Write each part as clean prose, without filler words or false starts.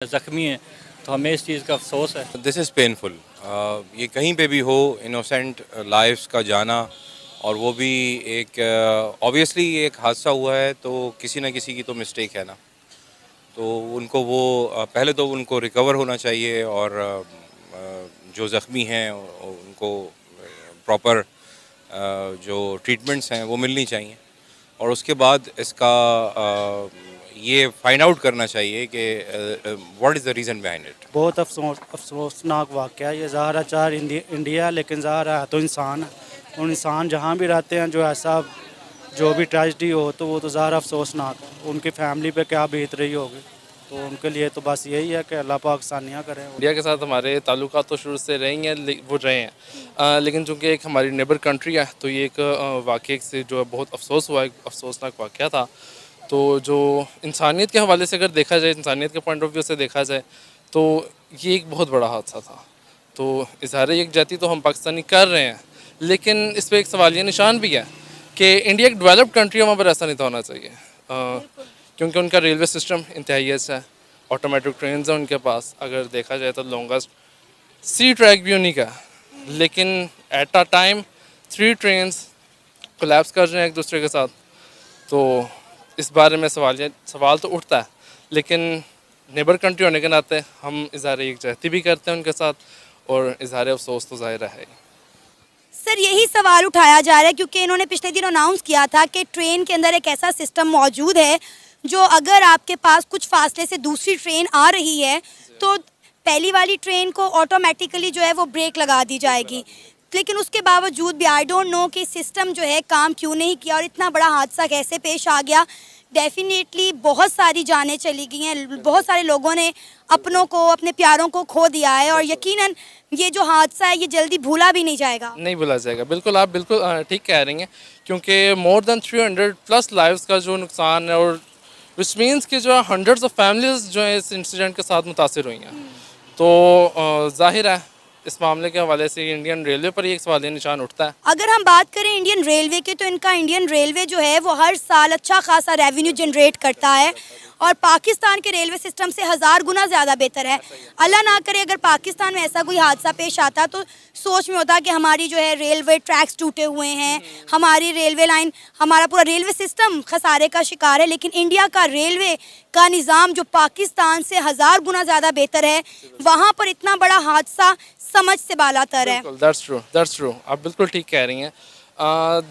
ज़ख्मी हैं, तो हमें इस चीज़ का अफसोस है। This is painful. ये कहीं पे भी हो, इनोसेंट लाइफ्स का जाना, और वो भी एक ऑब्वियसली एक हादसा हुआ है तो किसी ना किसी की तो मिस्टेक है ना। तो उनको वो पहले तो उनको रिकवर होना चाहिए, और जो ज़ख्मी हैं उनको प्रॉपर जो ट्रीटमेंट्स हैं वो मिलनी चाहिए, और उसके बाद इसका ये फाइंड आउट करना चाहिए कि what is the reason behind it. बहुत अफसोसनाक वाक़या है ये। ज़ाहरा चार इंडिया, लेकिन ज़ाहरा है तो इंसान है, और इंसान जहाँ भी रहते हैं जो ऐसा जो भी ट्रेजिडी हो तो वो तो ज़ाहरा अफसोसनाक है। उनकी फैमिली पे क्या बीत रही होगी, तो उनके लिए तो बस यही है कि अल्लाह पाक आसानियाँ करें। इंडिया के साथ हमारे ताल्लुकात तो शुरू से रहे हैं, वो रहे हैं, लेकिन चूँकि एक हमारी नेबर कंट्री है तो ये एक वाक़े से जो है बहुत अफसोस हुआ, एक अफसोसनाक वाक़या था। तो जो इंसानियत के हवाले से अगर देखा जाए, इंसानियत के पॉइंट ऑफ व्यू से देखा जाए, तो ये एक बहुत बड़ा हादसा था। तो इज़हार यकजहती तो हम पाकिस्तानी कर रहे हैं, लेकिन इस पर एक सवालिया निशान भी है कि इंडिया एक डेवलप्ड कंट्री है, वहाँ पर ऐसा नहीं तो होना चाहिए, क्योंकि उनका रेलवे सिस्टम इंतहाई अच्छा है, ऑटोमेटिक ट्रेन है उनके पास। अगर देखा जाए तो लॉन्गेस्ट सी ट्रैक भी उन्हीं का है, लेकिन at a time 3 trains collapse कर रहे हैं एक दूसरे के साथ। तो इस बारे में सवाल तो उठता है, लेकिन नेबर कंट्री होने के नाते हम इज़हार यकजहती भी करते हैं उनके साथ, और इज़हार अफसोस तो ज़ाहिर है। सर यही सवाल उठाया जा रहा है क्योंकि इन्होंने पिछले दिन अनाउंस किया था कि ट्रेन के अंदर एक ऐसा सिस्टम मौजूद है जो अगर आपके पास कुछ फासले से दूसरी ट्रेन आ रही है तो पहली वाली ट्रेन को ऑटोमेटिकली जो है वो ब्रेक लगा दी जाएगी। लेकिन उसके बावजूद भी आई डोंट नो कि सिस्टम जो है काम क्यों नहीं किया और इतना बड़ा हादसा कैसे पेश आ गया। डेफिनेटली बहुत सारी जानें चली गई हैं, बहुत सारे लोगों ने अपनों को, अपने प्यारों को खो दिया है, और यकीनन ये जो हादसा है ये जल्दी भूला भी नहीं जाएगा। नहीं भूला जाएगा, बिल्कुल आप बिल्कुल ठीक कह रही हैं, क्योंकि मोर देन 300 प्लस लाइव्स का जो नुकसान है, और विच मीन्स कि जो हंड्रेड्स ऑफ फैमिलीज जो है इस इंसिडेंट के साथ मुतासिर हुई हैं। तो जाहिर है इस मामले के हवाले से इंडियन रेलवे पर ही एक सवालिया निशान उठता है। अगर हम बात करें इंडियन रेलवे के, तो इनका इंडियन रेलवे जो है वो हर साल अच्छा खासा रेवेन्यू जनरेट करता है और पाकिस्तान के रेलवे सिस्टम से 1000 गुना ज़्यादा बेहतर है। अल्लाह ना करे अगर पाकिस्तान में ऐसा कोई हादसा पेश आता तो सोच में होता कि हमारी जो है रेलवे ट्रैक्स टूटे हुए हैं, हमारी रेलवे लाइन, हमारा पूरा रेलवे सिस्टम खसारे का शिकार है। लेकिन इंडिया का रेलवे का निज़ाम जो पाकिस्तान से 1000 गुना ज़्यादा बेहतर है, वहाँ पर इतना बड़ा हादसा समझ से बालातर है। दैट्स ट्रू, आप बिल्कुल ठीक कह रही हैं।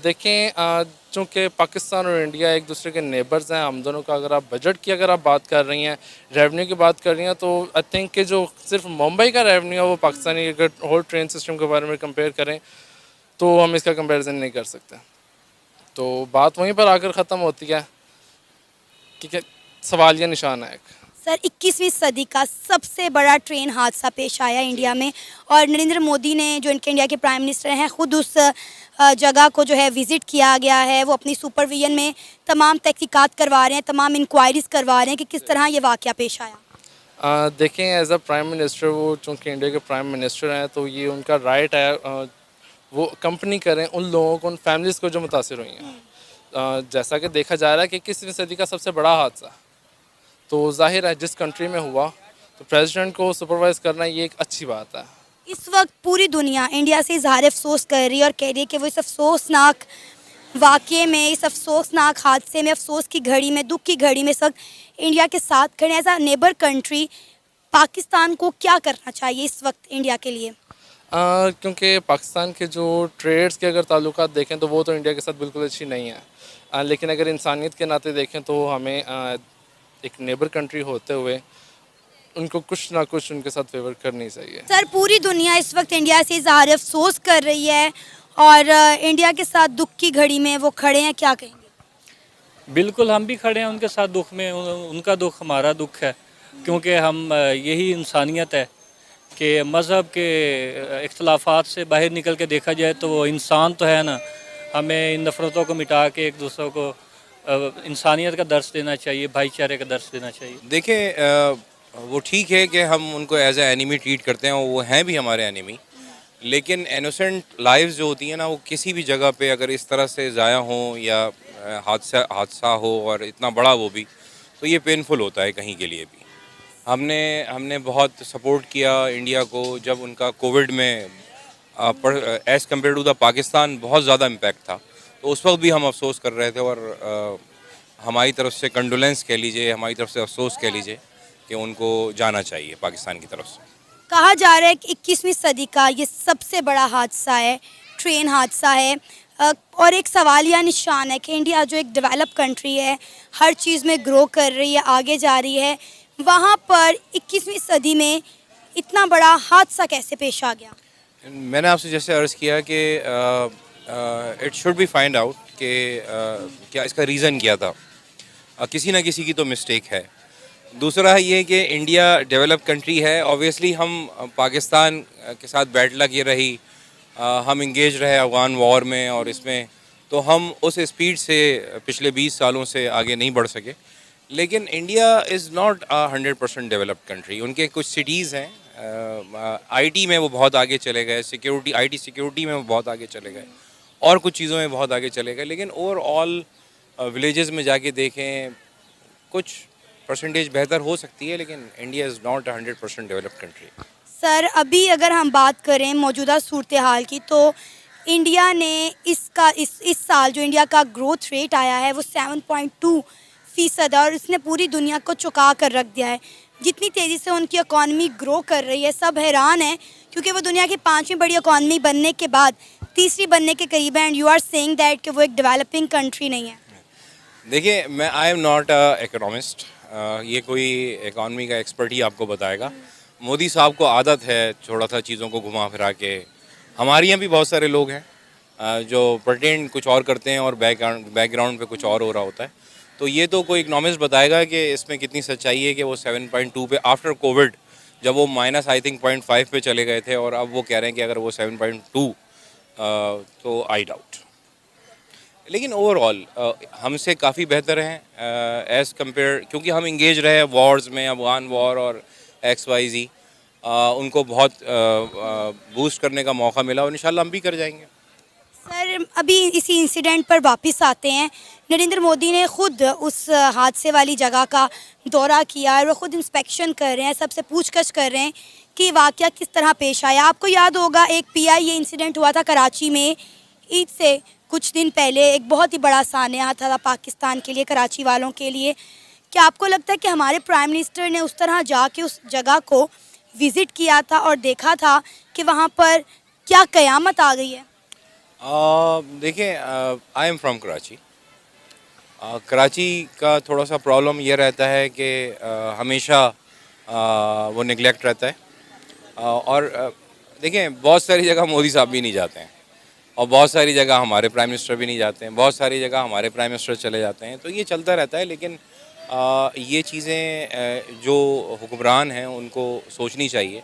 देखें, चूँकि पाकिस्तान और इंडिया एक दूसरे के नेबर्स हैं, हम दोनों का अगर आप बजट की अगर आप बात कर रही हैं, रेवेन्यू की बात कर रही हैं, तो आई थिंक कि जो सिर्फ मुंबई का रेवेन्यू है वो पाकिस्तानी अगर होल ट्रेन सिस्टम के बारे में कंपेयर करें तो हम इसका कंपैरिजन नहीं कर सकते। तो बात वहीं पर आकर ख़त्म होती है कि सवालिया निशान है एक। सर 21वीं सदी का सबसे बड़ा ट्रेन हादसा पेश आया इंडिया में, और नरेंद्र मोदी ने, जो इनके इंडिया के प्राइम मिनिस्टर हैं, ख़ुद उस जगह को जो है विज़िट किया गया है। वो अपनी सुपरविजन में तमाम तहकीकात करवा रहे हैं, तमाम इंक्वायरीज़ करवा रहे हैं कि किस तरह ये वाक़या पेश आया। देखें, एज अ प्राइम मिनिस्टर, वो चूँकि इंडिया के प्राइम मिनिस्टर हैं तो ये उनका राइट है वो कंपनी करें उन लोगों को, उन फैमिलीज़ को जो मुतासिर हुई हैं। जैसा कि देखा जा रहा है कि 21वीं सदी का सबसे बड़ा हादसा, तो जाहिर है जिस कंट्री में हुआ तो प्रेसिडेंट को सुपरवाइज़ करना ये एक अच्छी बात है। इस वक्त पूरी दुनिया इंडिया से इज़हार अफसोस कर रही है और कह रही है कि वो इस अफसोसनाक वाक़े में, इस अफसोसनाक हादसे में, अफसोस की घड़ी में, दुख की घड़ी में इस वक्त इंडिया के साथ खड़े हैं। As a neighbour country Pakistan को क्या करना चाहिए इस वक्त इंडिया के लिए? क्योंकि पाकिस्तान के जो ट्रेड्स के अगर ताल्लुकात देखें तो वो तो इंडिया के साथ बिल्कुल अच्छी नहीं है, लेकिन अगर इंसानियत के नाते देखें तो हमें एक नेबर कंट्री होते हुए उनको कुछ ना कुछ उनके साथ फेवर करनी चाहिए। सर पूरी दुनिया इस वक्त इंडिया से इज़हार अफसोस कर रही है और इंडिया के साथ दुख की घड़ी में वो खड़े हैं, क्या कहेंगे? बिल्कुल हम भी खड़े हैं उनके साथ दुख में, उनका दुख हमारा दुख है, क्योंकि हम यही इंसानियत है कि मज़हब के इख्तलाफात से बाहर निकल के देखा जाए तो वो इंसान तो है ना। हमें इन नफ़रतों को मिटा के एक दूसरे को इंसानियत का दर्स देना चाहिए, भाईचारे का दर्स देना चाहिए। देखें, वो ठीक है कि हम उनको एज ए एनिमी ट्रीट करते हैं, वो हैं भी हमारे एनिमी, लेकिन इनोसेंट लाइव्स जो होती हैं ना, वो किसी भी जगह पे अगर इस तरह से ज़ाया हों या हादसा हो और इतना बड़ा वो भी, तो ये पेनफुल होता है कहीं के लिए भी। हमने हमने बहुत सपोर्ट किया इंडिया को जब उनका कोविड में as compared to the Pakistan बहुत ज़्यादा इम्पैक्ट था। तो उस वक्त भी हम अफसोस कर रहे थे और हमारी तरफ से कंडोलेंस कह लीजिए, हमारी तरफ से अफसोस कह लीजिए कि उनको जाना चाहिए पाकिस्तान की तरफ से। कहा जा रहा है कि 21वीं सदी का ये सबसे बड़ा हादसा है, ट्रेन हादसा है। और एक सवाल या निशान है कि इंडिया जो एक डेवलप कंट्री है, हर चीज़ में ग्रो कर रही है, आगे जा रही है, वहाँ पर 21वीं सदी में इतना बड़ा हादसा कैसे पेश आ गया? मैंने आपसे जैसे अर्ज़ किया कि it should be find out कि क्या इसका रीज़न क्या था। किसी ना किसी की तो मिस्टेक है। दूसरा है ये कि इंडिया डेवलप कंट्री है, ऑब्वियसली हम पाकिस्तान के साथ बैड लक ये रही, हम इंगेज रहे अफगान वॉर में और इसमें, तो हम उस स्पीड से पिछले 20 सालों से आगे नहीं बढ़ सके। लेकिन India is not 100% developed country. उनके कुछ सिटीज़ हैं, आईटी में वो बहुत आगे चले गए, सिक्योरिटी आईटी सिक्योरिटी में वो बहुत आगे चले गए और कुछ चीज़ों में बहुत आगे चले गए। लेकिन ओवरऑल विलेजेस में जाके देखें, कुछ परसेंटेज बेहतर हो सकती है, लेकिन India is not 100% developed country. Sir, अभी अगर हम बात करें मौजूदा सूरत हाल की, तो इंडिया ने इस साल जो इंडिया का ग्रोथ रेट आया है वो 7.2% है और इसने पूरी दुनिया को चौंका कर रख दिया है। जितनी तेज़ी से उनकी इकॉनमी ग्रो कर रही है, सब हैरान हैं क्योंकि वो दुनिया की 5वीं बड़ी इकॉनमी बनने के बाद तीसरी बनने के करीब है। And you are saying that कि वो एक डेवलपिंग कंट्री नहीं है। देखिए, मैं I am not a economist, ये कोई इकॉनमी का एक्सपर्ट ही आपको बताएगा। मोदी साहब को आदत है थोड़ा सा चीज़ों को घुमा फिरा के। हमारे यहाँ भी बहुत सारे लोग हैं जो प्रटेंड कुछ और करते हैं और बैकग्राउंड पे कुछ और हो रहा होता है। तो ये तो कोई इकनॉमिस्ट बताएगा कि इसमें कितनी सच्चाई है कि वो 7.2 पे आफ्टर कोविड, जब वो माइनस आई थिंक 0.5 पे चले गए थे और अब वो कह रहे हैं कि अगर वो 7.2, तो आई डाउट। लेकिन ओवरऑल हमसे काफ़ी बेहतर हैं एज़ कम्पेयर, क्योंकि हम इंगेज रहे वॉर्स में, अफगान वॉर और XYZ। उनको बहुत बूस्ट करने का मौका मिला और इंशाल्लाह हम भी कर जाएंगे। सर, अभी इसी इंसिडेंट पर वापस आते हैं। नरेंद्र मोदी ने खुद उस हादसे वाली जगह का दौरा किया और वो खुद इंस्पेक्शन कर रहे हैं, सबसे पूछताछ कर रहे हैं कि वाक़या किस तरह पेश आया। आपको याद होगा एक PI ये इंसिडेंट हुआ था कराची में ईद से कुछ दिन पहले, एक बहुत ही बड़ा सान्या था पाकिस्तान के लिए, कराची वालों के लिए। क्या आपको लगता है कि हमारे प्राइम मिनिस्टर ने उस तरह जाके उस जगह को विज़िट किया था और देखा था कि वहाँ पर क्या क़यामत आ गई है? देखिए, I am from Karachi. Karachi का थोड़ा सा प्रॉब्लम ये रहता है कि हमेशा वो निगलेक्ट रहता है। और देखिए, बहुत सारी जगह मोदी साहब भी नहीं जाते हैं और बहुत सारी जगह हमारे प्राइम मिनिस्टर भी नहीं जाते हैं, बहुत सारी जगह हमारे प्राइम मिनिस्टर चले जाते हैं, तो ये चलता रहता है। लेकिन ये चीज़ें जो हुक्मरान हैं उनको सोचनी चाहिए